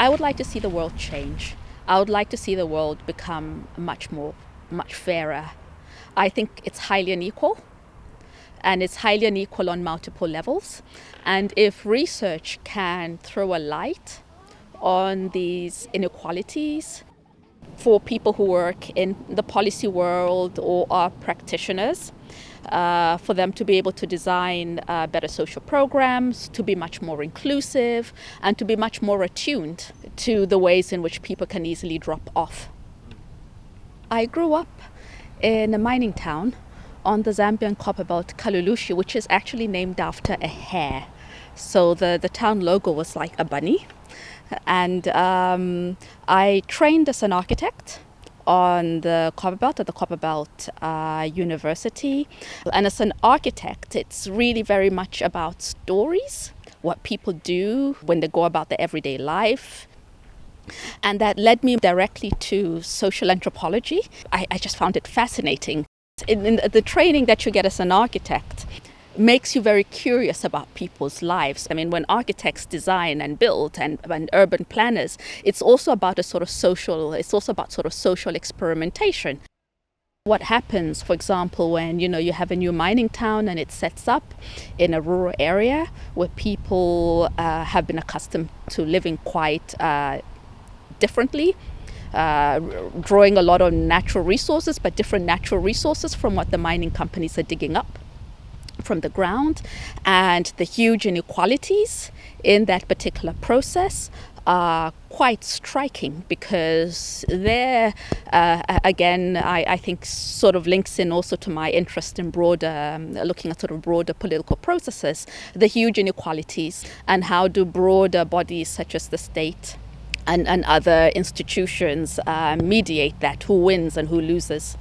I would like to see the world change. I would like to see the world become much fairer. I think it's highly unequal, and it's highly unequal on multiple levels. And if research can throw a light on these inequalities for people who work in the policy world or are practitioners, for them to be able to design better social programs, to be much more inclusive, and to be much more attuned to the ways in which people can easily drop off. I grew up in a mining town on the Zambian copper belt, Kalulushi, which is actually named after a hare. So the town logo was like a bunny. And I trained as an architect on the copper belt at the Copper Belt University. And as an architect, it's really very much about stories, what people do when they go about their everyday life. And that led me directly to social anthropology. I just found it fascinating. In the training that you get as an architect makes you very curious about people's lives. I mean, when architects design and build and urban planners, it's also about social experimentation. What happens, for example, when you have a new mining town and it sets up in a rural area where people have been accustomed to living quite differently, drawing a lot of natural resources, but different natural resources from what the mining companies are digging up from the ground, and the huge inequalities in that particular process are quite striking, because there again I think sort of links in also to my interest in looking at sort of broader political processes, the huge inequalities, and how do broader bodies such as the state and other institutions mediate that, who wins and who loses.